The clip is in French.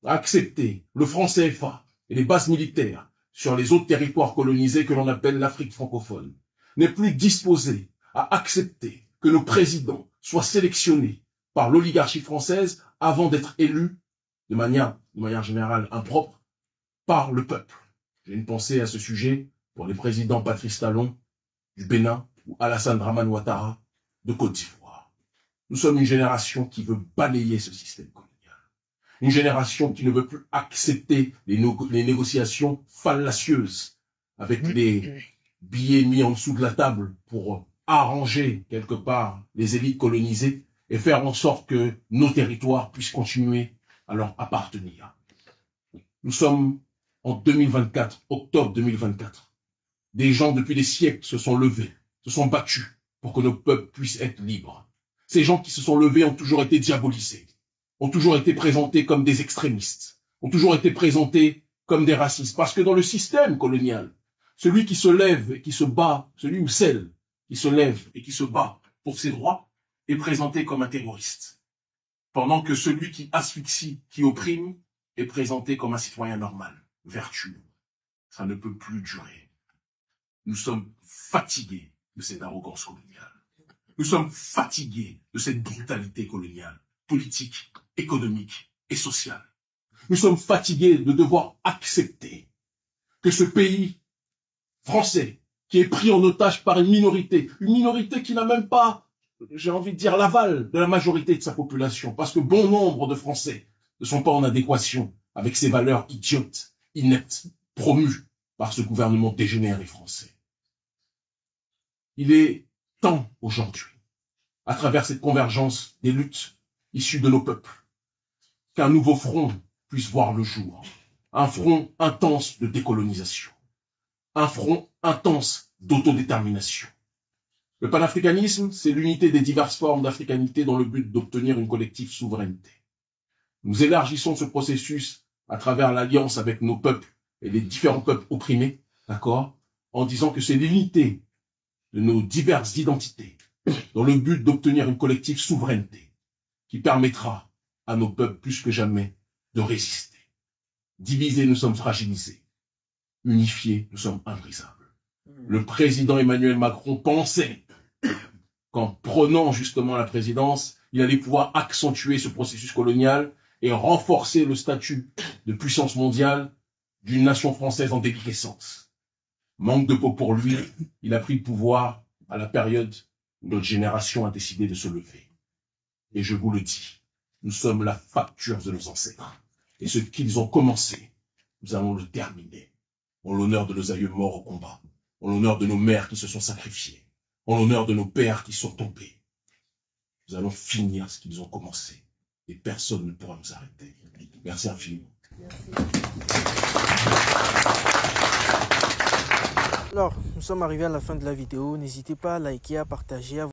à accepter le franc CFA et les bases militaires sur les autres territoires colonisés que l'on appelle l'Afrique francophone, n'est plus disposé à accepter que nos présidents soient sélectionnés par l'oligarchie française avant d'être élus de manière générale impropre par le peuple. J'ai une pensée à ce sujet pour les présidents Patrice Talon du Bénin ou Alassane Dramane Ouattara de Côte d'Ivoire. Nous sommes une génération qui veut balayer ce système colonial. Une génération qui ne veut plus accepter les négociations fallacieuses avec les billets mis en dessous de la table pour arranger quelque part les élites colonisées et faire en sorte que nos territoires puissent continuer à leur appartenir. Nous sommes en 2024, octobre 2024. Des gens depuis des siècles se sont levés, se sont battus pour que nos peuples puissent être libres. Ces gens qui se sont levés ont toujours été diabolisés, ont toujours été présentés comme des extrémistes, ont toujours été présentés comme des racistes. Parce que dans le système colonial, celui qui se lève et qui se bat, celui ou celle qui se lève et qui se bat pour ses droits, est présenté comme un terroriste. Pendant que celui qui asphyxie, qui opprime, est présenté comme un citoyen normal, vertueux. Ça ne peut plus durer. Nous sommes fatigués de cette arrogance coloniale. Nous sommes fatigués de cette brutalité coloniale, politique, économique et sociale. Nous sommes fatigués de devoir accepter que ce pays français, qui est pris en otage par une minorité qui n'a même pas, j'ai envie de dire, l'aval de la majorité de sa population, parce que bon nombre de Français ne sont pas en adéquation avec ces valeurs idiotes, ineptes, promues par ce gouvernement dégénéré français. Il est temps aujourd'hui, à travers cette convergence des luttes issues de nos peuples, qu'un nouveau front puisse voir le jour. Un front intense de décolonisation. Un front intense d'autodétermination. Le panafricanisme, c'est l'unité des diverses formes d'africanité dans le but d'obtenir une collective souveraineté. Nous élargissons ce processus à travers l'alliance avec nos peuples et les différents peuples opprimés, d'accord, en disant que c'est l'unité de nos diverses identités dans le but d'obtenir une collective souveraineté qui permettra à nos peuples plus que jamais de résister. Divisés, nous sommes fragilisés. Unifiés, nous sommes inbrisables. Le président Emmanuel Macron pensait qu'en prenant justement la présidence, il allait pouvoir accentuer ce processus colonial et renforcer le statut de puissance mondiale d'une nation française en déliquescence. Manque de peau pour lui, il a pris le pouvoir à la période où notre génération a décidé de se lever. Et je vous le dis, nous sommes la facture de nos ancêtres. Et ce qu'ils ont commencé, nous allons le terminer. En l'honneur de nos aïeux morts au combat, en l'honneur de nos mères qui se sont sacrifiées, en l'honneur de nos pères qui sont tombés. Nous allons finir ce qu'ils ont commencé. Et personne ne pourra nous arrêter. Merci infiniment. Alors, nous sommes arrivés à la fin de la vidéo. N'hésitez pas à liker, à partager, à